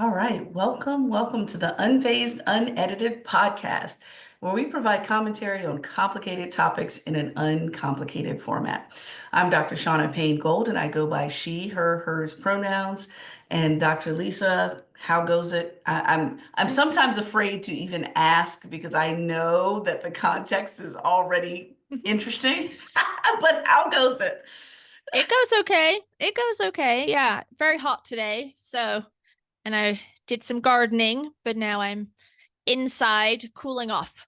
All right, welcome to the Unfazed, Unedited podcast, where we provide commentary on complicated topics in an uncomplicated format. I'm Dr. Shauna Payne Gold, and I go by she, her, hers pronouns. And Dr. Lisa, how goes it? I'm sometimes afraid to even ask because I know that the context is already interesting, but how goes it? It goes okay. It goes okay. Yeah, very hot today. And I did some gardening, but now I'm inside cooling off.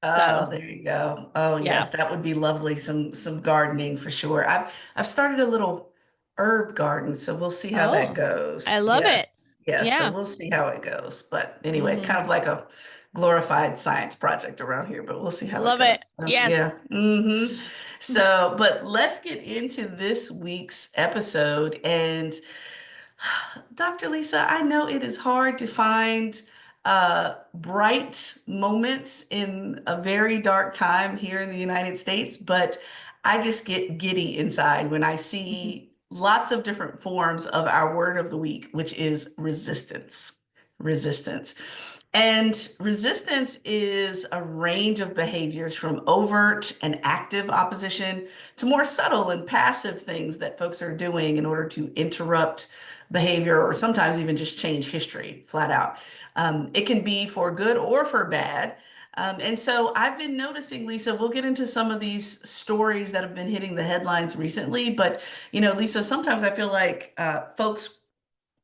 Oh, So, there you go. Oh, yeah. yes, that would be lovely. Some gardening for sure. I've started a little herb garden, so we'll see how that Oh, I goes. love it. Yes. Yes, so Yeah. we'll see how it goes. But anyway, Hmm. kind of like a glorified science project around here, but we'll see how it Love it. goes. Yeah. Yes. So, but let's get into this week's episode. And Dr. Lisa, I know it is hard to find bright moments in a very dark time here in the United States, but I just get giddy inside when I Mhm. see lots of different forms of our word of the week, which is resistance. Resistance. And resistance is a range of behaviors from overt and active opposition to more subtle and passive things that folks are doing in order to interrupt behavior or sometimes even just change history flat out. It can be for good or for bad. And so I've been noticing, Lisa, we'll get into some of these stories that have been hitting the headlines recently. But, Lisa, sometimes I feel like folks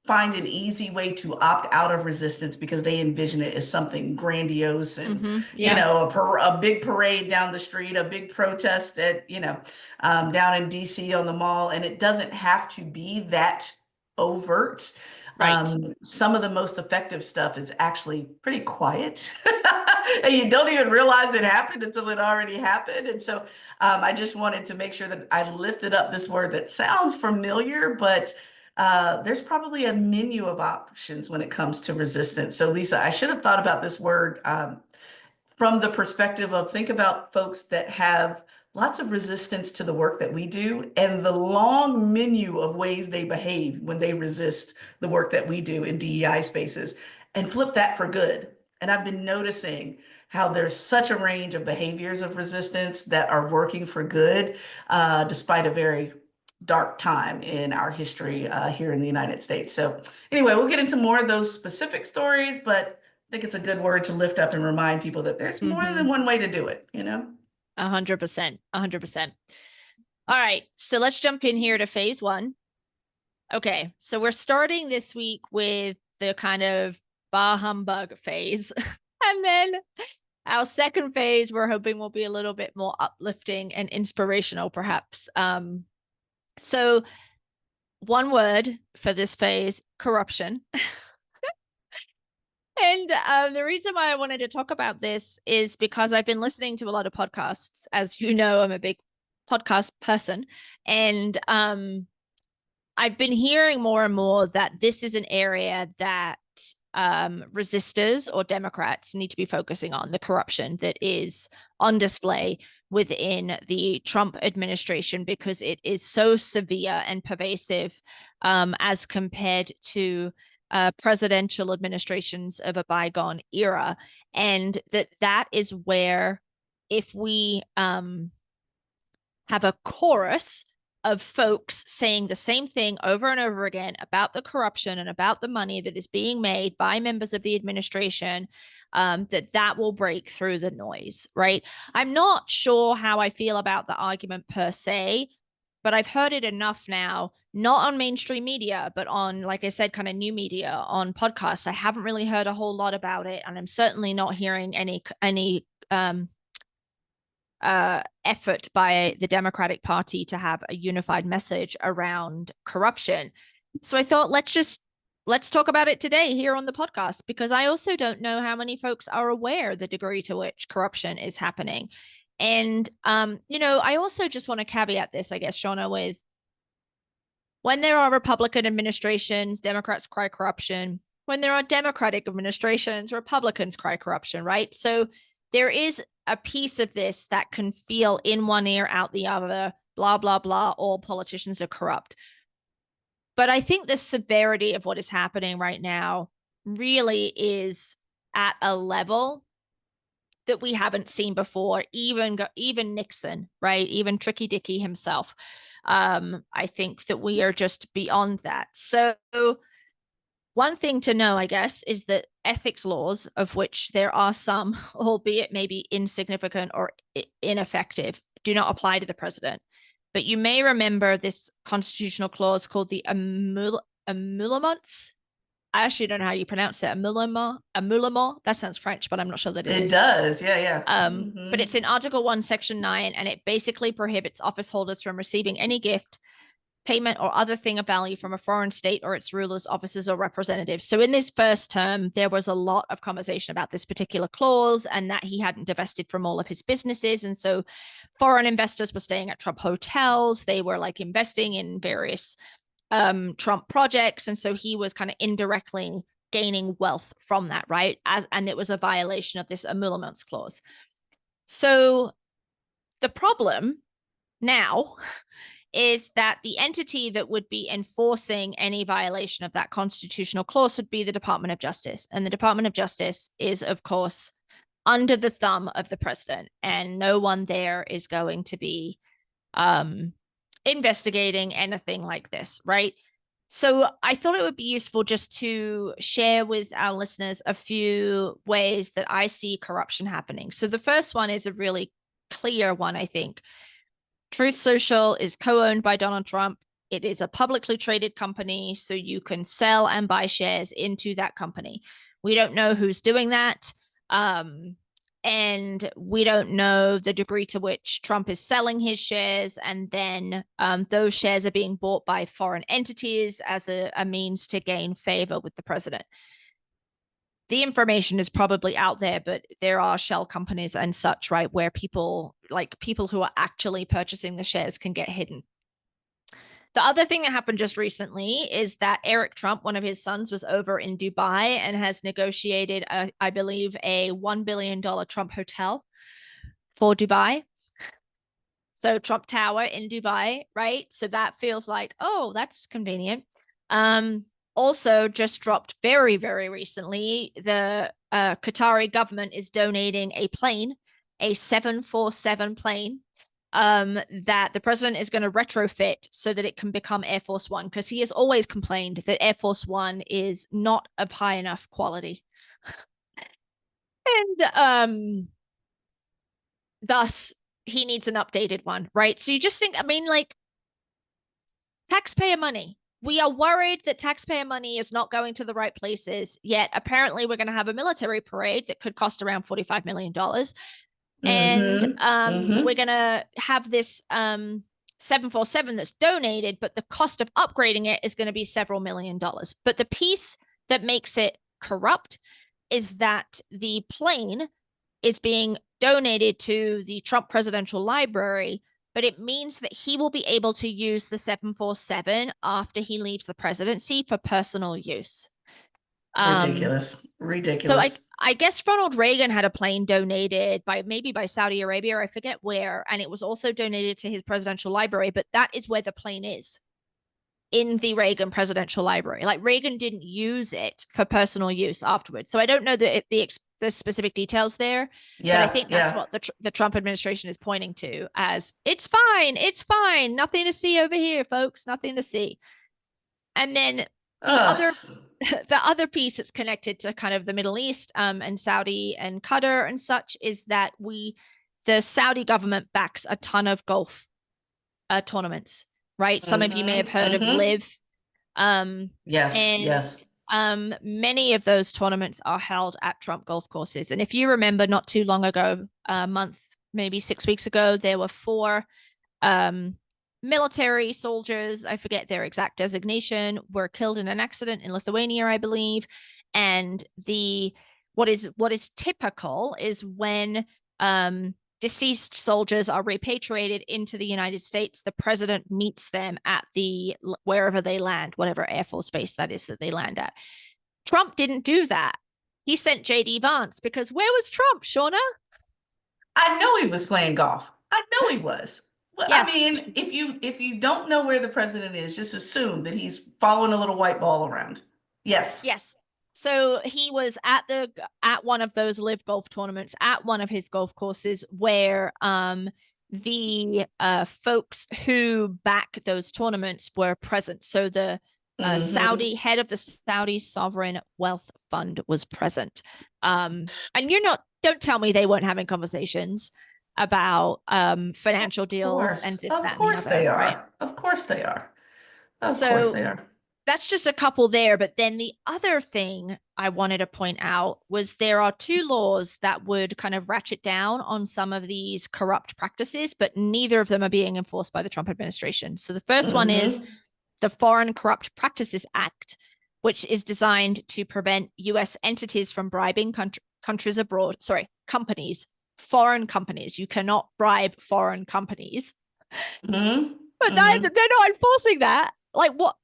find an easy way to opt out of resistance because they envision it as something grandiose and Yeah. a big parade down the street, a big protest at down in DC on the mall, and it doesn't have to be that overt. Right. Some of the most effective stuff is actually pretty quiet. And you don't even realize it happened until it already happened. And so I just wanted to make sure that I lifted up this word that sounds familiar, but there's probably a menu of options when it comes to resistance. So, Lisa, I should have thought about this word from the perspective of think about folks that have lots of resistance to the work that we do and the long menu of ways they behave when they resist the work that we do in DEI spaces and flip that for good. And I've been noticing how there's such a range of behaviors of resistance that are working for good, despite a very dark time in our history here in the United States. So, anyway, we'll get into more of those specific stories, but I think it's a good word to lift up and remind people that there's more than Hmm. one way to do it. 100%. 100%. All right. So let's jump in here to phase one. Okay. So we're starting this week with the kind of bah humbug phase. And then our second phase, we're hoping will be a little bit more uplifting and inspirational, perhaps. So one word for this phase, corruption. And the reason why I wanted to talk about this is because I've been listening to a lot of podcasts. As you know, I'm a big podcast person. And I've been hearing more and more that this is an area that resistors or Democrats need to be focusing on, the corruption that is on display within the Trump administration, because it is so severe and pervasive as compared to presidential administrations of a bygone era. And that is where, if we have a chorus of folks saying the same thing over and over again about the corruption and about the money that is being made by members of the administration, that will break through the noise, right? I'm not sure how I feel about the argument per se, but I've heard it enough now, not on mainstream media, but on, like I said, kind of new media, on podcasts. I haven't really heard a whole lot about it, and I'm certainly not hearing any effort by the Democratic Party to have a unified message around corruption. So I thought, let's talk about it today here on the podcast, because I also don't know how many folks are aware the degree to which corruption is happening. And I also just want to caveat this, I guess, Shauna, with when there are Republican administrations, Democrats cry corruption. When there are Democratic administrations, Republicans cry corruption, right? So there is a piece of this that can feel in one ear, out the other, blah, blah, blah, all politicians are corrupt. But I think the severity of what is happening right now really is at a level that we haven't seen before, even Nixon, right? Even Tricky Dicky himself. I think that we are just beyond that. So one thing to know, I guess, is that ethics laws, of which there are some, albeit maybe insignificant or ineffective, do not apply to the president. But you may remember this constitutional clause called the Emoluments. I actually don't know how you pronounce it. Emolument. That sounds French, but I'm not sure that it It is. does. Yeah, yeah. But it's in Article 1, Section 9, and it basically prohibits office holders from receiving any gift, payment, or other thing of value from a foreign state or its rulers, officers, or representatives. So in this first term, there was a lot of conversation about this particular clause and that he hadn't divested from all of his businesses. And so foreign investors were staying at Trump hotels. They were like investing in various Trump projects. And so he was kind of indirectly gaining wealth from that, right? And it was a violation of this emoluments clause. So the problem now is that the entity that would be enforcing any violation of that constitutional clause would be the Department of Justice. And the Department of Justice is, of course, under the thumb of the president, and no one there is going to be investigating anything like this, right? So I thought it would be useful just to share with our listeners a few ways that I see corruption happening. So the first one is a really clear one, I think. Truth Social is co-owned by Donald Trump. It is a publicly traded company, so you can sell and buy shares into that company. We don't know who's doing that. And we don't know the degree to which Trump is selling his shares. And then those shares are being bought by foreign entities as a means to gain favor with the president. The information is probably out there, but there are shell companies and such, right, where people who are actually purchasing the shares can get hidden. The other thing that happened just recently is that Eric Trump, one of his sons, was over in Dubai and has negotiated, I believe, a $1 billion Trump hotel for Dubai. So Trump Tower in Dubai, right? So that feels like, oh, that's convenient. Also just dropped very, very recently, the Qatari government is donating a plane, a 747 plane, that the president is going to retrofit so that it can become Air Force One, because he has always complained that Air Force One is not of high enough quality. And thus he needs an updated one, right? So you just think, I mean, like, taxpayer money. We are worried that taxpayer money is not going to the right places, yet apparently we're going to have a military parade that could cost around $45 million. And we're going to have this 747 that's donated, but the cost of upgrading it is going to be several $million. But the piece that makes it corrupt is that the plane is being donated to the Trump Presidential Library, but it means that he will be able to use the 747 after he leaves the presidency for personal use. Ridiculous. Ridiculous. So I guess Ronald Reagan had a plane donated by Saudi Arabia, or I forget where, and it was also donated to his presidential library, but that is where the plane is, in the Reagan presidential library. Like, Reagan didn't use it for personal use afterwards. So I don't know the specific details there, but I think that's what the Trump administration is pointing to as, it's fine, nothing to see over here, folks, nothing to see. And then the other piece that's connected to kind of the Middle East and Saudi and Qatar and such is that the Saudi government backs a ton of golf tournaments, right? Some of you may have heard of Live. Yes. Many of those tournaments are held at Trump golf courses. And if you remember, not too long ago, a month, maybe 6 weeks ago, there were 4 military soldiers, I forget their exact designation, were killed in an accident in Lithuania, I believe. And what is typical is when deceased soldiers are repatriated into the United States, the president meets them at wherever they land, whatever Air Force base that is that they land at. Trump didn't do that. He sent J.D. Vance, because where was Trump, Shauna? I know he was playing golf. I know he was. Well, yes. I mean, if you don't know where the president is, just assume that he's following a little white ball around. Yes. So he was at one of those live golf tournaments at one of his golf courses where the folks who back those tournaments were present. So the Saudi head of the Saudi Sovereign Wealth Fund was present. And don't tell me they weren't having conversations about financial deals and this, Of that, and the course other, they right? are. Of course they are. Of course So they are. that's just a couple there. But then the other thing I wanted to point out was there are two laws that would kind of ratchet down on some of these corrupt practices, but neither of them are being enforced by the Trump administration. So the first one is the Foreign Corrupt Practices Act, which is designed to prevent US entities from bribing countries abroad, companies, foreign companies. You cannot bribe foreign companies. But they're not enforcing that. Like, what?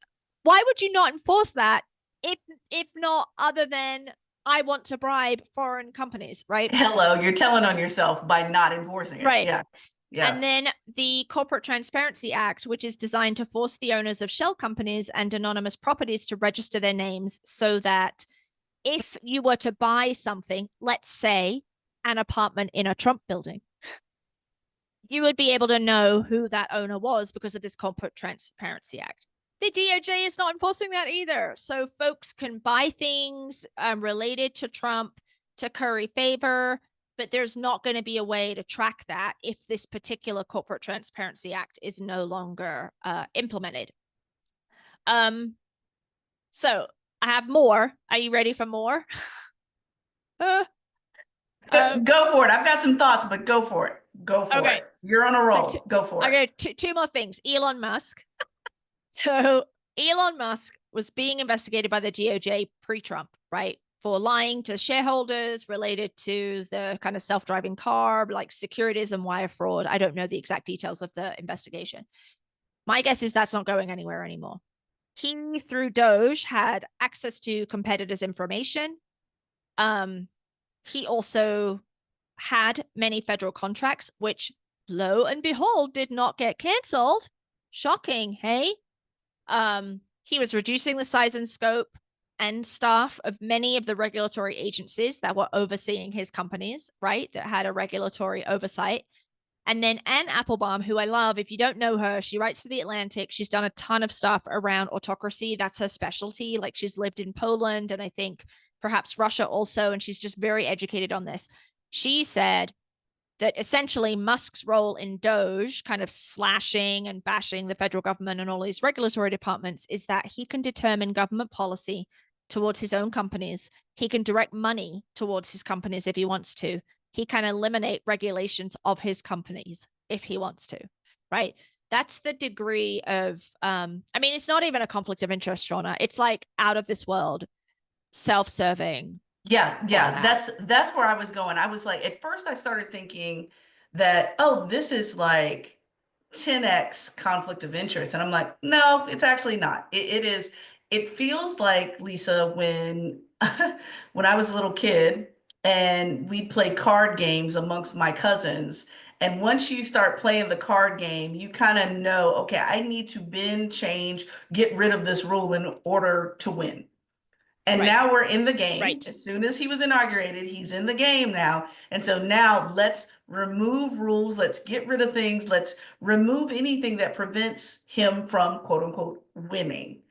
Why would you not enforce that if not other than I want to bribe foreign companies, right? Hello, you're telling on yourself by not enforcing it. Right. Yeah. Yeah. And then the Corporate Transparency Act, which is designed to force the owners of shell companies and anonymous properties to register their names so that if you were to buy something, let's say an apartment in a Trump building, you would be able to know who that owner was because of this Corporate Transparency Act. The DOJ is not enforcing that either. So folks can buy things related to Trump to curry favor, but there's not going to be a way to track that if this particular Corporate Transparency Act is no longer implemented. So I have more. Are you ready for more? Go for it. I've got some thoughts, but go for it. Go for it. You're on a roll. Go for it. Okay, two more things. Elon Musk. So Elon Musk was being investigated by the DOJ pre-Trump, right? For lying to shareholders related to the kind of self-driving car, like securities and wire fraud. I don't know the exact details of the investigation. My guess is that's not going anywhere anymore. He, through Doge, had access to competitors' information. He also had many federal contracts, which, lo and behold, did not get canceled. Shocking, hey? He was reducing the size and scope and staff of many of the regulatory agencies that were overseeing his companies, right? That had a regulatory oversight. And then Anne Applebaum, who I love, if you don't know her, she writes for The Atlantic. She's done a ton of stuff around autocracy. That's her specialty. Like, she's lived in Poland and I think perhaps Russia also, and she's just very educated on this. She said that essentially Musk's role in Doge, kind of slashing and bashing the federal government and all these regulatory departments, is that he can determine government policy towards his own companies. He can direct money towards his companies if he wants to. He can eliminate regulations of his companies if he wants to, right? That's the degree of, I mean, it's not even a conflict of interest, Shauna. It's like out of this world, self-serving. Yeah, that's where I was going. I was like, at first I started thinking that, oh, this is like 10x conflict of interest. And I'm like, no, it's actually not. It feels like, Lisa, when when I was a little kid and we'd play card games amongst my cousins. And once you start playing the card game, you kind of know, okay, I need to bend, change, get rid of this rule in order to win. And now we're in the game. Right. As soon as he was inaugurated, he's in the game now. And so now let's remove rules. Let's get rid of things. Let's remove anything that prevents him from, quote unquote, winning.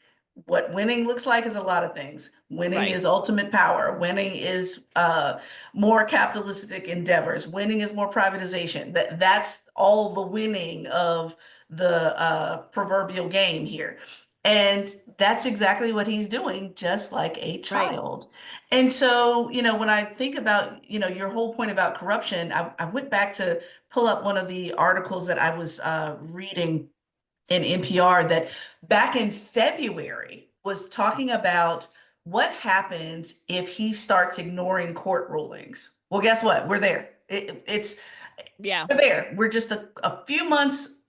What winning looks like is a lot of things. Winning is ultimate power. Winning is more capitalistic endeavors. Winning is more privatization. That's all the winning of the proverbial game here. And that's exactly what he's doing, just like a child. Right. And so, when I think about, your whole point about corruption, I went back to pull up one of the articles that I was reading in NPR that back in February was talking about what happens if he starts ignoring court rulings. Well, guess what? We're there. We're there. We're just a few months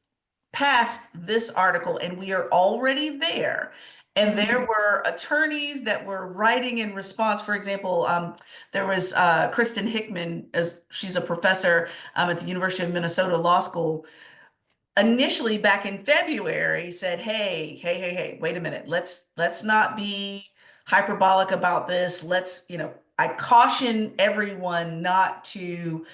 past this article and we are already there. And there were attorneys that were writing in response. For example, there was Kristen Hickman, as she's a professor at the University of Minnesota Law School. Initially, back in February, said, "Hey, wait a minute. Let's not be hyperbolic about this. I caution everyone not to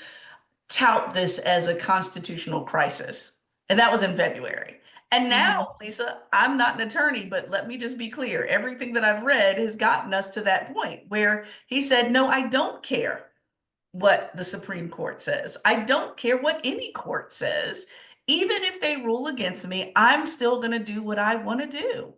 tout this as a constitutional crisis. And that was in February. And now, Lisa, I'm not an attorney, but let me just be clear. Everything that I've read has gotten us to that point where he said, no, I don't care what the Supreme Court says. I don't care what any court says. Even if they rule against me, I'm still going to do what I want to do.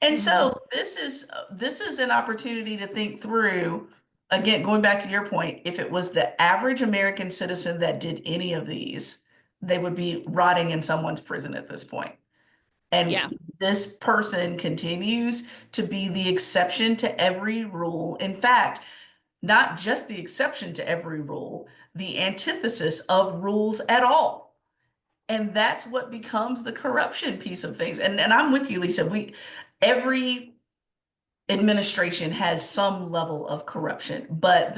And so this is an opportunity to think through, again, going back to your point, if it was the average American citizen that did any of these, they would be rotting in someone's prison at this point. Yeah. And this person continues to be the exception to every rule. In fact, not just the exception to every rule, the antithesis of rules at all. And that's what becomes the corruption piece of things. And I'm with you, Lisa. Every administration has some level of corruption, but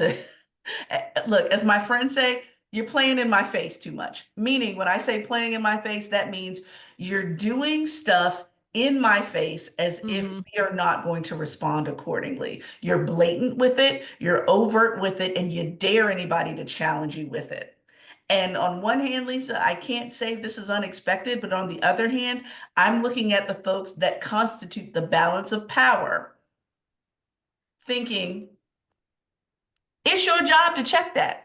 look, as my friends say, you're playing in my face too much. Meaning, when I say playing in my face, that means you're doing stuff in my face as if we are not going to respond accordingly. You're blatant with it, you're overt with it, and you dare anybody to challenge you with it. And on one hand, Lisa, I can't say this is unexpected, but on the other hand, I'm looking at the folks that constitute the balance of power, thinking, it's your job to check that.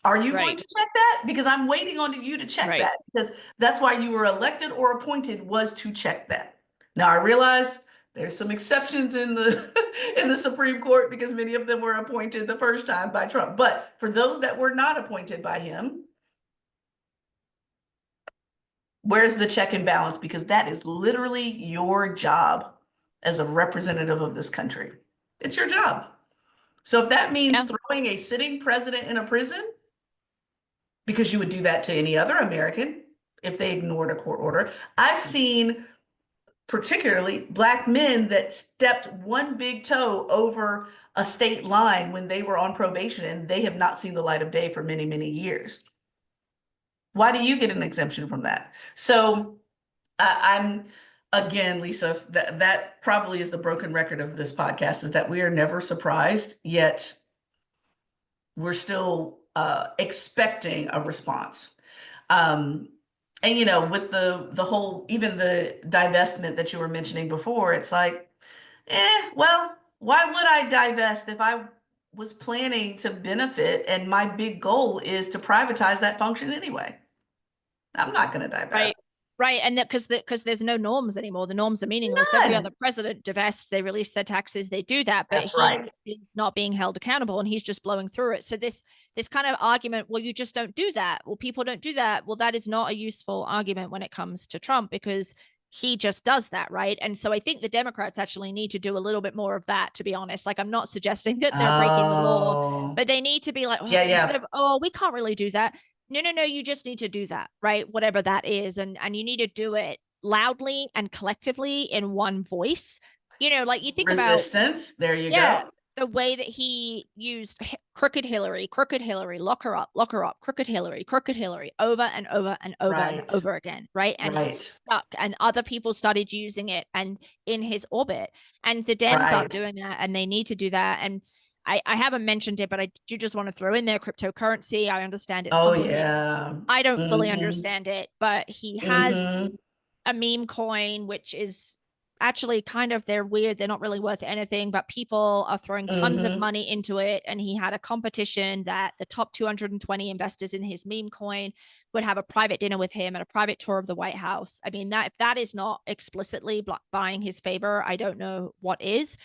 Are you going to check that? Because I'm waiting on you to check that, because that's why you were elected or appointed, was to check that. Now, I realize there's some exceptions in the in the Supreme Court because many of them were appointed the first time by Trump. But for those that were not appointed by him, where's the check and balance? Because that is literally your job as a representative of this country. It's your job. So if that means throwing a sitting president in a prison, because you would do that to any other American if they ignored a court order. I've seen particularly Black men that stepped one big toe over a state line when they were on probation, and they have not seen the light of day for many, many years. Why do you get an exemption from that? So I'm, again, Lisa, that probably is the broken record of this podcast, is that we are never surprised, yet we're still expecting a response. And with the whole, even the divestment that you were mentioning before, it's like, well, why would I divest if I was planning to benefit and my big goal is to privatize that function anyway? I'm not going to divest. Right. And that because there's no norms anymore. The norms are meaningless. None. Every other president divests, they release their taxes, they do that, but he's not being held accountable, and he's just blowing through it. So this kind of argument, well, you just don't do that. Well, people don't do that. Well, that is not a useful argument when it comes to Trump, because he just does that, right? And so I think the Democrats actually need to do a little bit more of that, to be honest. Like, I'm not suggesting that they're breaking the law, but they need to be like, instead of, we can't really do that. No, you just need to do that, right? Whatever that is. And you need to do it loudly and collectively in one voice. Like, you think resistance. There you go. The way that he used crooked Hillary, lock her up, crooked Hillary, over and over and over and over again, right? And it stuck, and other people started using it and in his orbit. And the Dems are doing that, and they need to do that. And I haven't mentioned it, but I do just want to throw in there cryptocurrency. I understand it's complicated. I don't fully understand it, but he has a meme coin, which is actually kind of, they're weird. They're not really worth anything, but people are throwing tons of money into it. And he had a competition that the top 220 investors in his meme coin would have a private dinner with him and a private tour of the White House. I mean, if that is not explicitly buying his favor, I don't know what is.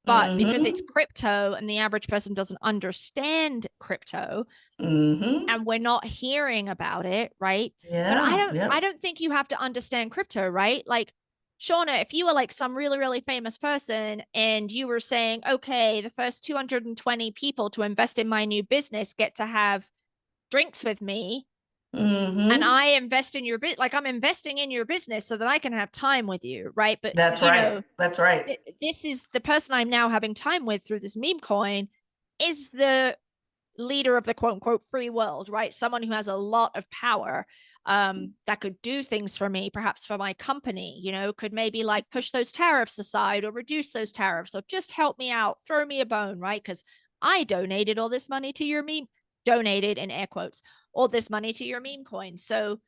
But because it's crypto and the average person doesn't understand crypto, and we're not hearing about it, right? But I don't think you have to understand crypto, right? Like, Shauna, if you were like some really, really famous person and you were saying, okay, the first 220 people to invest in my new business get to have drinks with me, and I invest in your like, I'm investing in your business so that I can have time with you, right? But that's right. This is the person I'm now having time with through this meme coin is the leader of the quote unquote free world, right? Someone who has a lot of power. that could do things for me, perhaps for my company, could maybe like push those tariffs aside or reduce those tariffs or just help me out, throw me a bone, right? Because I donated all this money to your meme, donated in air quotes, all this money to your meme coin. So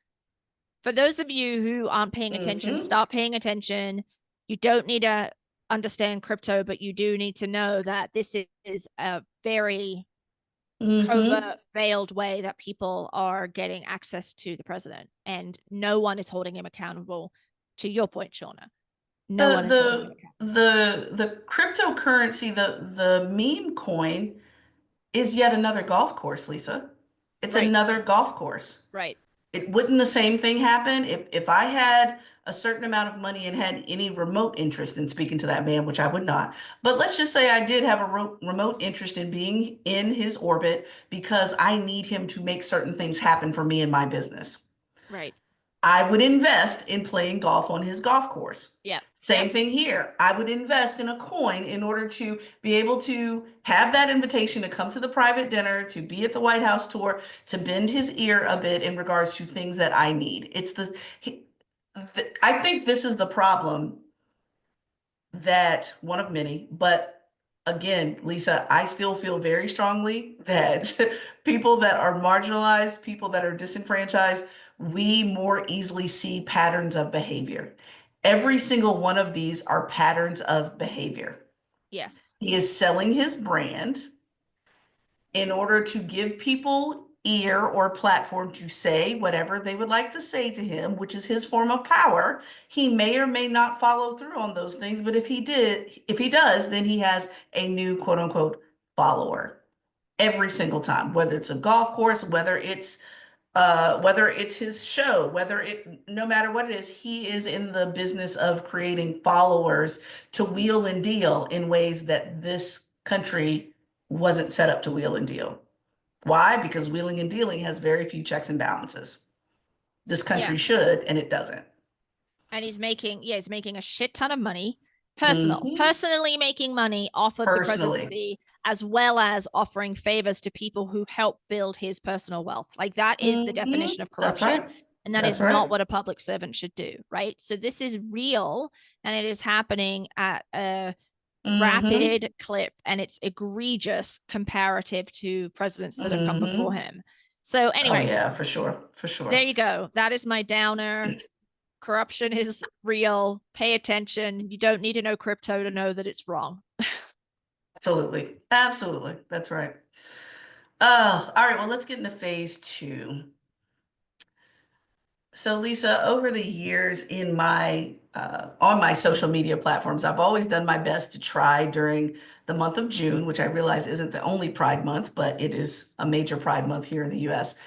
for those of you who aren't paying attention, start paying attention. You don't need to understand crypto, but you do need to know that this is a very covert, veiled way that people are getting access to the president, and no one is holding him accountable. To your point, Shauna, no one is holding him accountable. The cryptocurrency, the meme coin is yet another golf course, Lisa. It's Right. another golf course. Right. It wouldn't the same thing happen if I had a certain amount of money and had any remote interest in speaking to that man, which I would not. But let's just say I did have a remote interest in being in his orbit because I need him to make certain things happen for me in my business. Right. I would invest in playing golf on his golf course. Yeah. Same thing here. I would invest in a coin in order to be able to have that invitation to come to the private dinner, to be at the White House tour, to bend his ear a bit in regards to things that I need. I think this is the problem, that one of many, but again, Lisa, I still feel very strongly that people that are marginalized, people that are disenfranchised, we more easily see patterns of behavior. Every single one of these are patterns of behavior. Yes. He is selling his brand in order to give people ear or platform to say whatever they would like to say to him, which is his form of power. He may or may not follow through on those things, but if he does, then he has a new quote unquote follower every single time, whether it's a golf course, whether it's his show, no matter what it is, he is in the business of creating followers to wheel and deal in ways that this country wasn't set up to wheel and deal. Why? Because wheeling and dealing has very few checks and balances. This country should, and it doesn't. And he's making a shit ton of money, Mhm. personally making money off of the Personally. presidency, as well as offering favors to people who help build his personal wealth. Like that is the definition of That's corruption. right. And that That's is not right. what a public servant should do, right? So this is real, and it is happening at a rapid clip, and it's egregious comparative to presidents that have come before him. So Oh anyway, yeah, for sure. For sure. there you go. That is my downer. Corruption is real. Pay attention. You don't need to know crypto to know that it's wrong. Absolutely. Absolutely. That's right. All right. Well, let's get into phase two. So, Lisa, over the years in my on my social media platforms, I've always done my best to try during the month of June, which I realize isn't the only Pride Month, but it is a major Pride Month here in the US.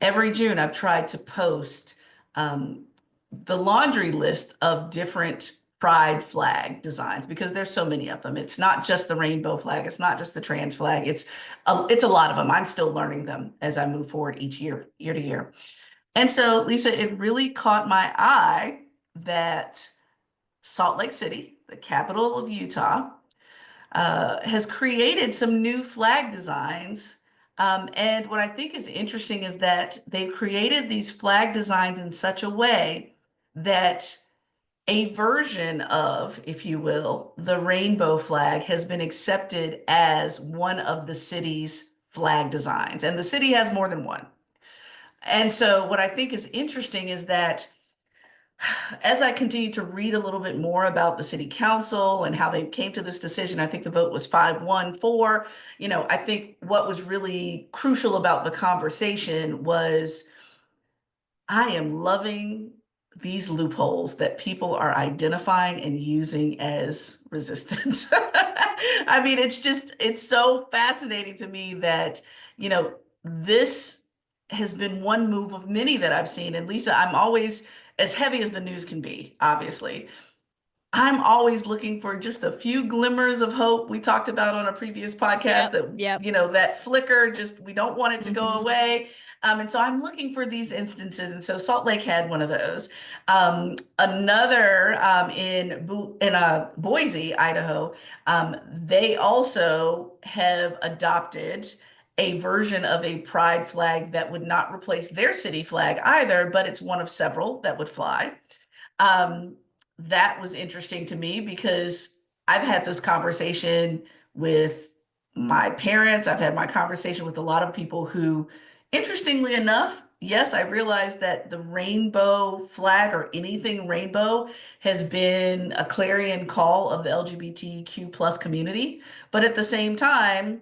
Every June, I've tried to post the laundry list of different pride flag designs because there's so many of them. It's not just the rainbow flag. It's not just the trans flag. It's a lot of them. I'm still learning them as I move forward each year to year. And so, Lisa, it really caught my eye that Salt Lake City, the capital of Utah, has created some new flag designs. And what I think is interesting is that they've created these flag designs in such a way that a version of, if you will, the rainbow flag has been accepted as one of the city's flag designs. And the city has more than one. And so what I think is interesting is that as I continue to read a little bit more about the city council and how they came to this decision, I think the vote was 5-1-4. I think what was really crucial about the conversation was I am loving these loopholes that people are identifying and using as resistance. I mean, it's so fascinating to me that, this has been one move of many that I've seen. And Lisa, I'm always, as heavy as the news can be, obviously, I'm always looking for just a few glimmers of hope. We talked about on a previous podcast Yep. that flicker, just we don't want it to go away. And so I'm looking for these instances. And so Salt Lake had one of those. Another in Boise, Idaho, they also have adopted a version of a pride flag that would not replace their city flag either, but it's one of several that would fly. Um, that was interesting to me because I've had this conversation with my parents. I've had my conversation with a lot of people who, interestingly enough, yes, I realize that the rainbow flag or anything rainbow has been a clarion call of the LGBTQ plus community. But at the same time,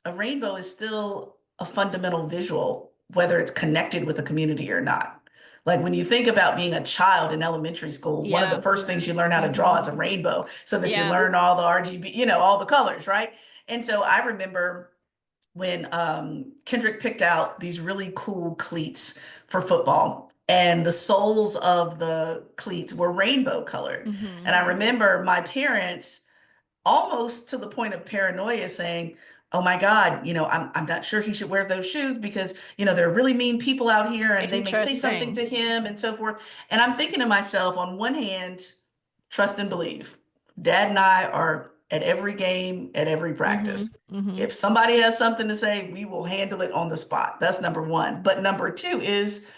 a rainbow is still a fundamental visual, whether it's connected with a community or not. Like when you think about being a child in elementary school, one of the Yeah. first things you learn how to draw is a rainbow so that you Yeah. learn all the RGB, all the colors, right? And so I remember when Kendrick picked out these really cool cleats for football, and the soles of the cleats were rainbow colored. Mm-hmm. And I remember my parents almost to the point of paranoia saying, oh my God, I'm not sure he should wear those shoes because, there are really mean people out here and they may say something Interesting. to him and so forth. And I'm thinking to myself, on one hand, trust and believe. Dad and I are at every game, at every Mm-hmm. practice. Mm-hmm. If somebody has something to say, we will handle it on the spot. That's number one. But number two is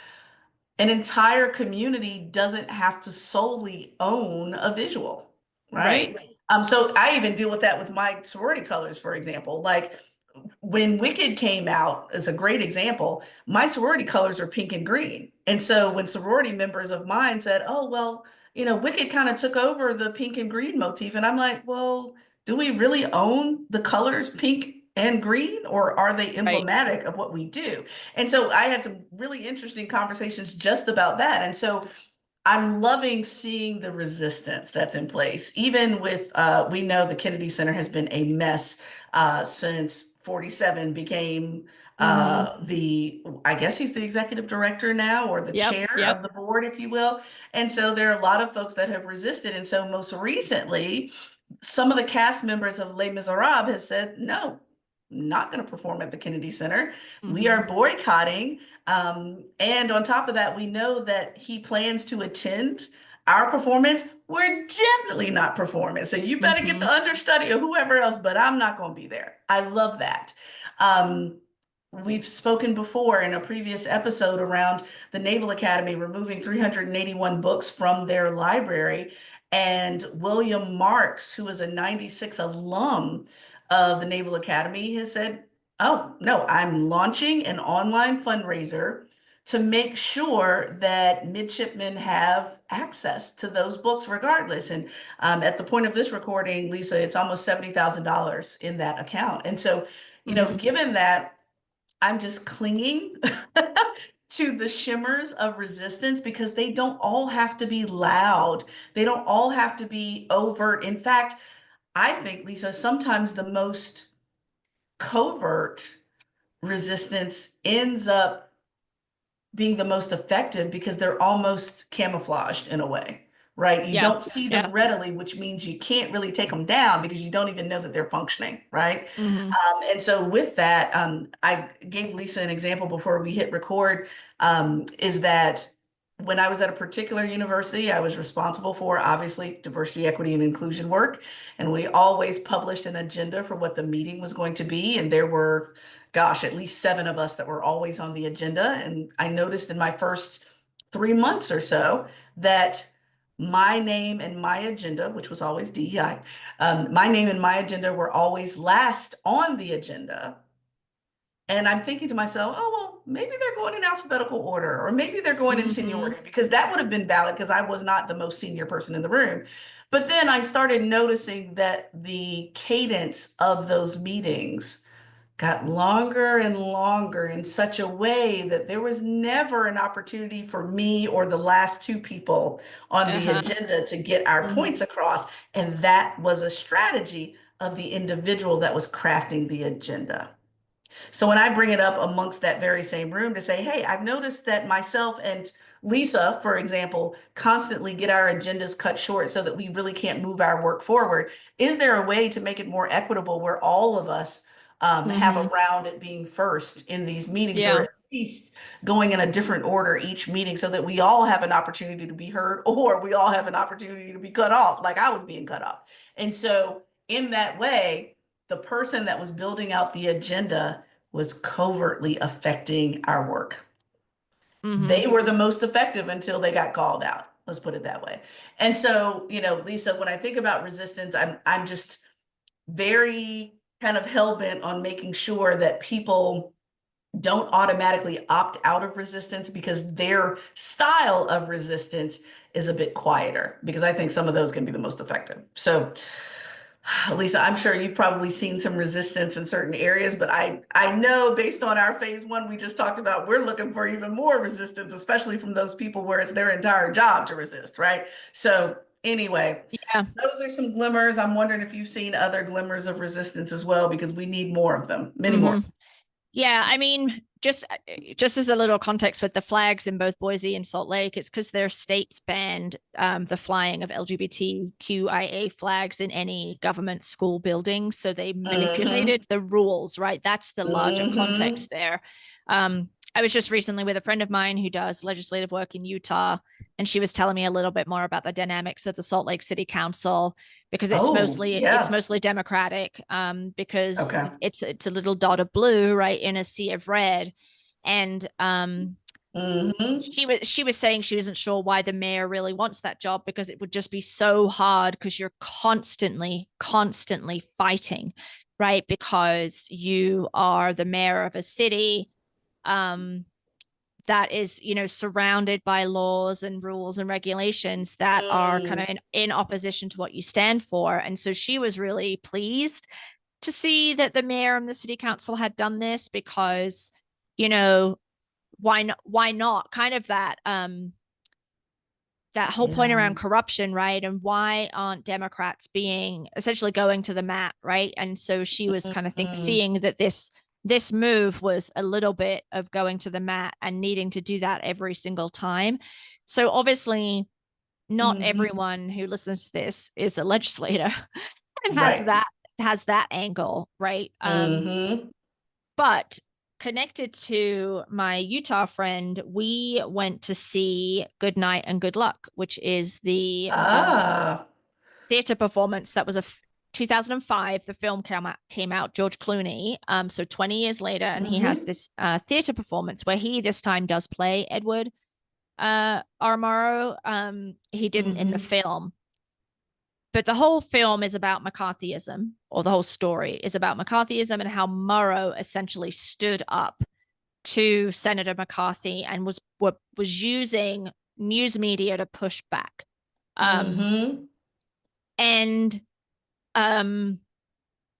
an entire community doesn't have to solely own a visual, Right. right? So I even deal with that with my sorority colors, for example. Like when Wicked came out as a great example, my sorority colors are pink and green. And so when sorority members of mine said, oh, well, Wicked kind of took over the pink and green motif. And I'm like, well, do we really own the colors pink and green, or are they Right. emblematic of what we do? And so I had some really interesting conversations just about that. And so I'm loving seeing the resistance that's in place, even with, we know the Kennedy Center has been a mess since 47 became Mm-hmm. I guess he's the executive director now, or the Yep. chair Yep. of the board, if you will. And so there are a lot of folks that have resisted. And so most recently, some of the cast members of Les Miserables has said, no, not going to perform at the Kennedy Center. We Mm-hmm. are boycotting. And on top of that, we know that he plans to attend our performance. We're definitely not performing. So you better get Mm-hmm. the understudy or whoever else, but I'm not going to be there. I love that. Um, We've spoken before in a previous episode around the Naval Academy removing 381 books from their library. And William Marks, who is a 96 alum of the Naval Academy, has said, oh, no, I'm launching an online fundraiser to make sure that midshipmen have access to those books regardless. And at the point of this recording, Lisa, it's almost $70,000 in that account. And so, Mm-hmm. given that, I'm just clinging to the shimmers of resistance because they don't all have to be loud. They don't all have to be overt. In fact, I think, Lisa, sometimes the most covert resistance ends up being the most effective because they're almost camouflaged in a way, right? You Yeah. don't see Yeah. them readily, which means you can't really take them down because you don't even know that they're functioning, right? Mm-hmm. And so with that, I gave Lisa an example before we hit record, is that when I was at a particular university, I was responsible for obviously diversity, equity, and inclusion work. And we always published an agenda for what the meeting was going to be. And there were, gosh, at least 7 of us that were always on the agenda. And I noticed in my first 3 months or so that my name and my agenda, which was always DEI, my name and my agenda were always last on the agenda. And I'm thinking to myself, oh, well, maybe they're going in alphabetical order, or maybe they're going in Mm-hmm. seniority, because that would have been valid because I was not the most senior person in the room. But then I started noticing that the cadence of those meetings got longer and longer in such a way that there was never an opportunity for me or the last 2 people on the Uh-huh. agenda to get our Mm-hmm. points across. And that was a strategy of the individual that was crafting the agenda. So when I bring it up amongst that very same room to say, hey, I've noticed that myself and Lisa, for example, constantly get our agendas cut short so that we really can't move our work forward. Is there a way to make it more equitable where all of us have a Mm-hmm. round at being first in these meetings, or Yeah. at least going in a different order each meeting so that we all have an opportunity to be heard, or we all have an opportunity to be cut off, like I was being cut off. And so in that way, the person that was building out the agenda was covertly affecting our work. Mm-hmm. They were the most effective until they got called out. Let's put it that way. And so, Lisa, when I think about resistance, I'm just very kind of hell-bent on making sure that people don't automatically opt out of resistance because their style of resistance is a bit quieter, because I think some of those can be the most effective. So, Lisa, I'm sure you've probably seen some resistance in certain areas, but I know based on our phase one we just talked about, we're looking for even more resistance, especially from those people where it's their entire job to resist, right? So anyway, Yeah. those are some glimmers. I'm wondering if you've seen other glimmers of resistance as well, because we need more of them, many more. Mm-hmm. Yeah, I mean, just as a little context with the flags in both Boise and Salt Lake, it's because their states banned the flying of LGBTQIA flags in any government school building. So they Mm-hmm. manipulated the rules, right? That's the larger Mm-hmm. context there. I was just recently with a friend of mine who does legislative work in Utah, and she was telling me a little bit more about the dynamics of the Salt Lake City Council, because Oh, it's yeah. mostly Democratic, because Okay. it's a little dot of blue, right, in a sea of red. And Mm-hmm. she was saying she wasn't sure why the mayor really wants that job, because it would just be so hard, because you're constantly fighting, right? Because you are the mayor of a city um that is, surrounded by laws and rules and regulations that are kind Mm, of in opposition to what you stand for. And so she was really pleased to see that the mayor and the city council had done this, because, you know, why not? Kind of that whole point yeah. around corruption, right? And why aren't Democrats being essentially going to the mat, right? And so she was kind of Mm, seeing that this move was a little bit of going to the mat and needing to do that every single time. So obviously, not mm-hmm. everyone who listens to this is a legislator and Right. has that angle, right? Mm-hmm. But connected to my Utah friend, we went to see Good Night and Good Luck, which is the Ah. theater performance that was 2005. The film came out, George Clooney. So 20 years later, and he has Mm-hmm. this theater performance where he this time does play Edward R. Murrow. He didn't in the Mm-hmm. film, but the whole film is about McCarthyism, or the whole story is about McCarthyism and how Murrow essentially stood up to Senator McCarthy and was using news media to push back. Um, Mm-hmm. and um,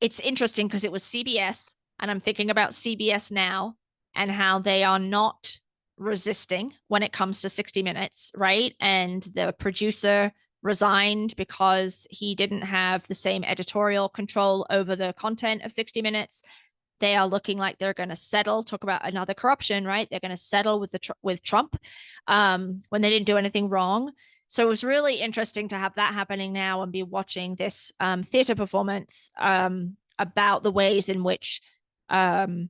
it's interesting because it was CBS, and I'm thinking about CBS now and how they are not resisting when it comes to 60 Minutes, right? And the producer resigned because he didn't have the same editorial control over the content of 60 Minutes. They are looking like they're going to settle. Talk about another corruption, right? They're going to settle with Trump when they didn't do anything wrong. So it was really interesting to have that happening now and be watching this theater performance about the ways in which um,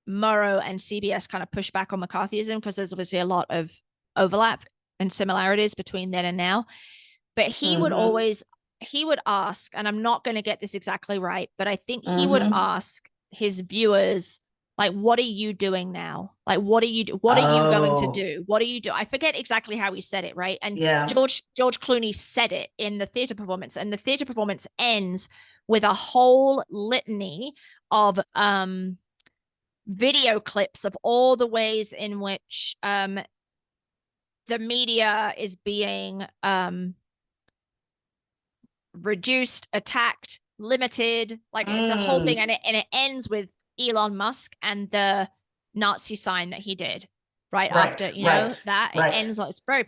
Murrow and CBS kind of push back on McCarthyism, because there's obviously a lot of overlap and similarities between then and now. But Mm-hmm. he would ask, and I'm not going to get this exactly right, but I think he would Mm-hmm. ask his viewers, like, what are you doing now? Like, what are you going to Oh, do? What are you do? I forget exactly how he said it, right? And yeah. George Clooney said it in the theater performance, and the theater performance ends with a whole litany of video clips of all the ways in which the media is being reduced, attacked, limited. Like, it's a whole thing, Mm. and it ends with Elon Musk and the Nazi sign that he did right after, Right. Right. that it Right. ends on. It's very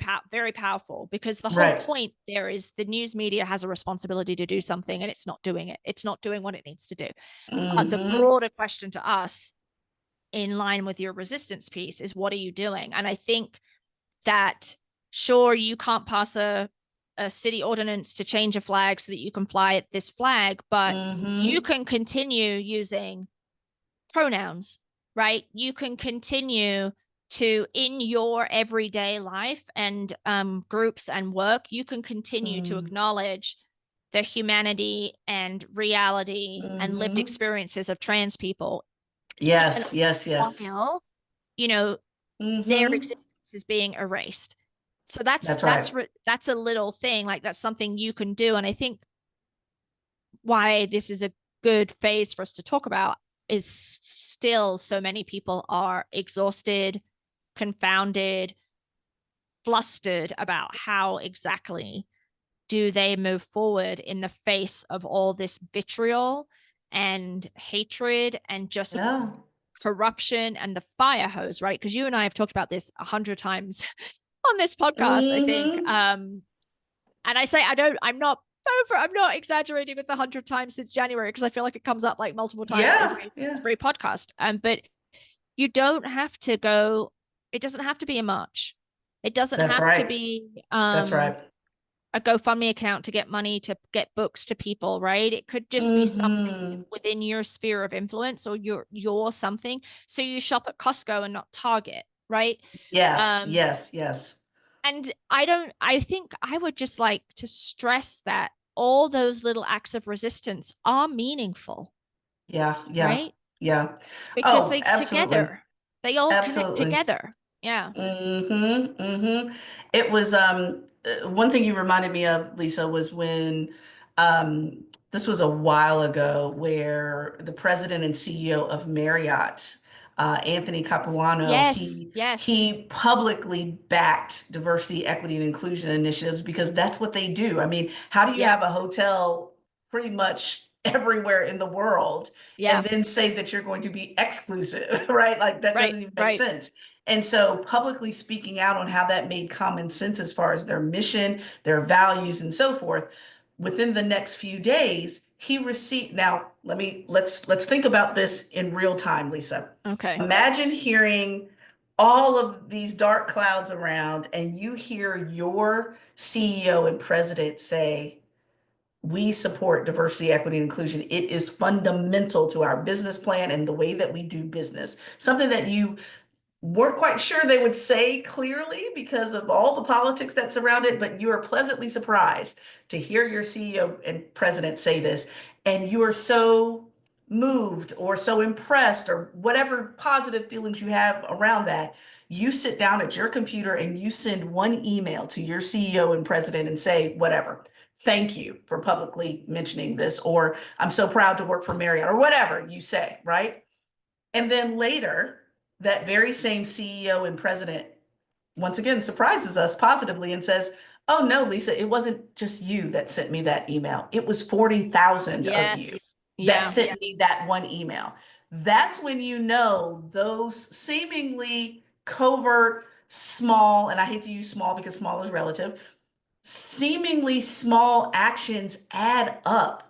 powerful, because the whole Right. point there is the news media has a responsibility to do something, and it's not doing it. It's not doing what it needs to do. But the Mm-hmm. broader question to us, in line with your resistance piece, is what are you doing? And I think that, sure, you can't pass a city ordinance to change a flag so that you can fly this flag, but you Mm-hmm. can continue using pronouns, right? You can continue to, in your everyday life and groups and work, you can continue to Mm-hmm. acknowledge the humanity and reality and lived Mm-hmm. experiences of trans people Yes, yes, yes. while, you know, their Mm-hmm. existence is being erased. So That's right. that's a little thing, like that's something you can do. And I think why this is a good phase for us to talk about is still so many people are exhausted, confounded, flustered about how exactly do they move forward in the face of all this vitriol and hatred and just Yeah. corruption and the fire hose, right? Because you and I have talked about this 100 times on this podcast, I think. Mm-hmm. And I say I'm not exaggerating with 100 times since January because I feel like it comes up like multiple times Yeah, yeah. every podcast. But you don't have to go. It doesn't have to be a march. It doesn't That's have to right. be That's right. a GoFundMe account to get money to get books to people, right? It could just be something Mm-hmm. within your sphere of influence or your something. So you shop at Costco and not Target, right? Yes, Um, yes, yes. and I think I would just like to stress that all those little acts of resistance are meaningful, Yeah, yeah, right? yeah. Because Oh, absolutely. they all connect Absolutely. together. Yeah. Mm-hmm. Mm-hmm. It was one thing you reminded me of, Lisa, was when this was a while ago where the president and CEO of Marriott, Anthony Capuano, Yes. Yes. he publicly backed diversity, equity, and inclusion initiatives because that's what they do. I mean, how do you Yep. have a hotel pretty much everywhere in the world and Yeah. then say that you're going to be exclusive, right? Like that Right. doesn't even make Right. sense. And so publicly speaking out on how that made common sense as far as their mission, their values, and so forth, within the next few days, he received. Now, let's think about this in real time, Lisa. Okay. Imagine hearing all of these dark clouds around, and you hear your CEO and president say, we support diversity, equity, and inclusion. It is fundamental to our business plan and the way that we do business. Something that you weren't quite sure they would say clearly because of all the politics that surround it, but you are pleasantly surprised to hear your CEO and president say this, and you are so moved or so impressed or whatever positive feelings you have around that. You sit down at your computer and you send one email to your CEO and president and say, whatever, thank you for publicly mentioning this, or I'm so proud to work for Marriott, or whatever you say, right? And then later, that very same CEO and president once again surprises us positively and says, oh no, Lisa, it wasn't just you that sent me that email. It was 40,000 of you Yes. that Yeah. sent me that one email. That's when you know those seemingly covert, small, and I hate to use small because small is relative, seemingly small actions add up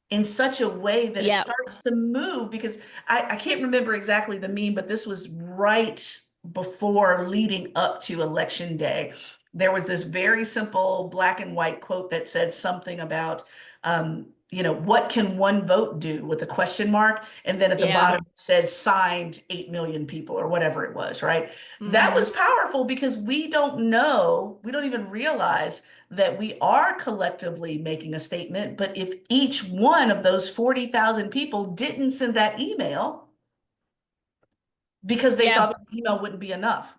in such a way that it Yeah. starts to move because I can't remember exactly the meme, but this was right before leading up to election day. There was this very simple black and white quote that said something about, what can one vote do with a question mark? And then at the Yeah. bottom it said signed 8 million people or whatever it was, right? That Mm-hmm. was powerful because we don't know, we don't even realize that we are collectively making a statement. But if each one of those 40,000 people didn't send that email because they Yeah. thought the email wouldn't be enough.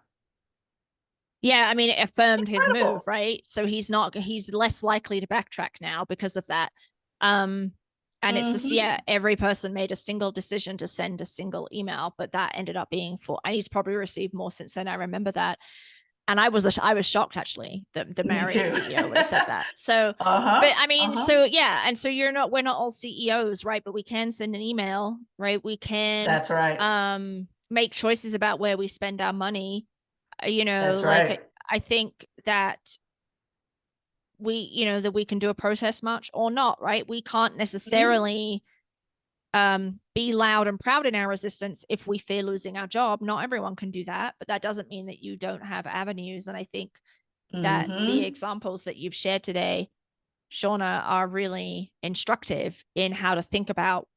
Yeah, I mean, it affirmed his move, Incredible. right? So he's less likely to backtrack now because of that. Um, and it's just, Mm-hmm. yeah, every person made a single decision to send a single email, but that ended up being and he's probably received more since then. I remember that. And I was shocked actually that the Me Marriott too. CEO would have said that. So, but Uh-huh. I mean, Uh-huh. so yeah, and so we're not all CEOs, right? But we can send an email, right? We can That's right. make choices about where we spend our money. That's Like right. I think that that we can do a protest march or not, right? We can't Mm-hmm. necessarily be loud and proud in our resistance if we fear losing our job. Not everyone can do that, but that doesn't mean that you don't have avenues. And I think that the Mm-hmm. examples that you've shared today, Shauna, are really instructive in how to think about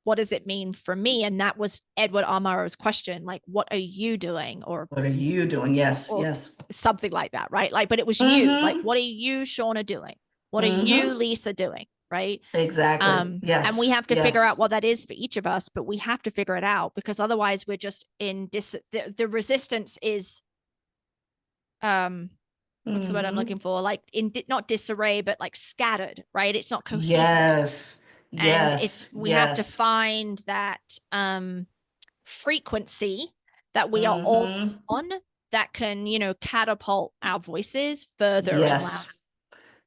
what does it mean for me. And that was Edward Amaro's question, like, what are you doing, What are you doing? Yes, or yes. something like that, right? Like, but it was you, like, Mm-hmm. what are you, Shauna, doing? What are you, Mm-hmm. Lisa, doing? right? Exactly. And we Yes. have to figure out Yes. what that is for each of us, but we have to figure it out, because otherwise we're just in the resistance is what's the word I'm Hmm. looking for? Like in not disarray, but like scattered, right? It's not cohesive. Yes. And it's Yes. we have to Yes. find that frequency that we are all Hmm. on, that can, catapult our voices further and louder. Yes.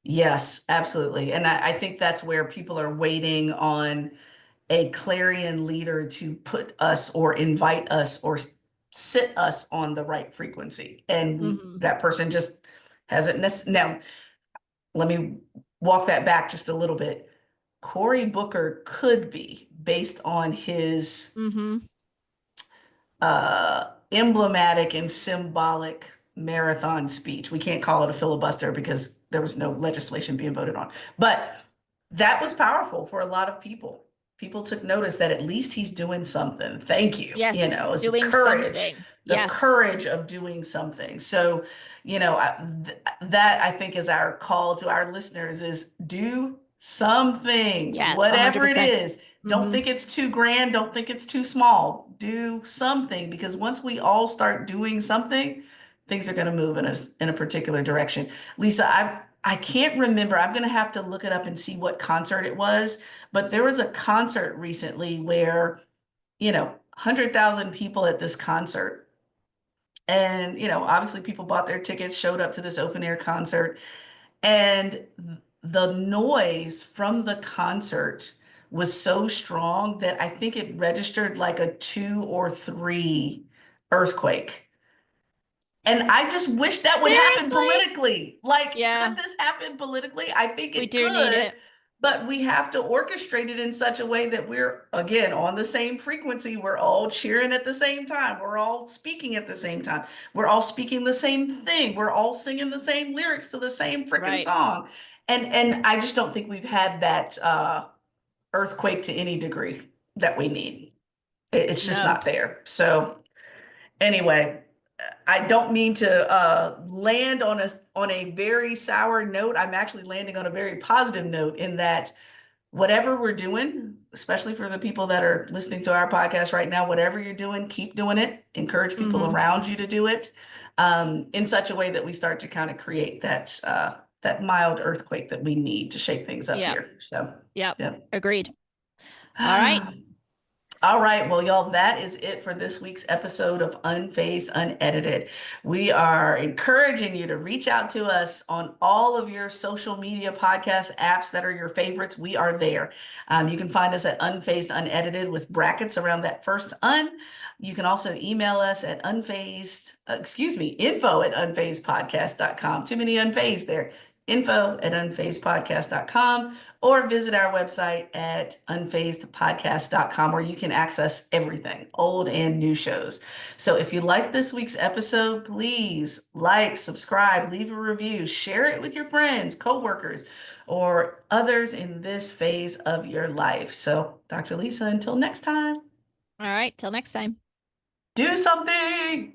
Yes, absolutely. And I think that's where people are waiting on a clarion leader to put us or invite us or sit us on the right frequency. And Mm-hmm. that person just hasn't now, let me walk that back just a little bit. Cory Booker could be based on his Mm-hmm. emblematic and symbolic marathon speech. We can't call it a filibuster because there was no legislation being voted on. But that was powerful for a lot of people. People took notice that at least he's doing something. Thank you. Yes, It's doing courage, something. the Yes. courage of doing something. So, that I think is our call to our listeners is do something, Yeah, whatever it 100%. is. Don't Mm-hmm. think it's too grand. Don't think it's too small. Do something, because once we all start doing something, things are going to move in a particular direction. Lisa, I can't remember. I'm going to have to look it up and see what concert it was, but there was a concert recently where, 100,000 people at this concert. And, obviously people bought their tickets, showed up to this open air concert, and the noise from the concert was so strong that I think it registered like a 2 or 3 earthquake. And I just wish that would happen Seriously? politically. Like, Yeah, could this happen politically? I think we it do need could, it. but we have to orchestrate it in such a way that we're, again, on the same frequency. We're all cheering at the same time. We're all speaking at the same time. We're all speaking the same thing. We're all singing the same lyrics to the same freaking Right. song. And I just don't think we've had that earthquake to any degree that we need. It's just No. not there. So anyway, I don't mean to land on a very sour note. I'm actually landing on a very positive note in that whatever we're doing, especially for the people that are listening to our podcast right now, whatever you're doing, keep doing it. Encourage people Mm-hmm. around you to do it in such a way that we start to kind of create that mild earthquake that we need to shake things up Yeah. here. So, Yep. yep. Agreed. All right. All right, well, y'all, that is it for this week's episode of Unfazed Unedited. We are encouraging you to reach out to us on all of your social media podcast apps that are your favorites. We are there. You can find us at Unfazed Unedited with brackets around that first un. You can also email us at info@unfazedpodcast.com. Too many unfazed there. Info@unfazedpodcast.com, or visit our website at unfazedpodcast.com, where you can access everything, old and new shows. So if you like this week's episode, please like, subscribe, leave a review, share it with your friends, coworkers, or others in this phase of your life. So, Dr. Lisa, until next time, All right. Till next time. do something.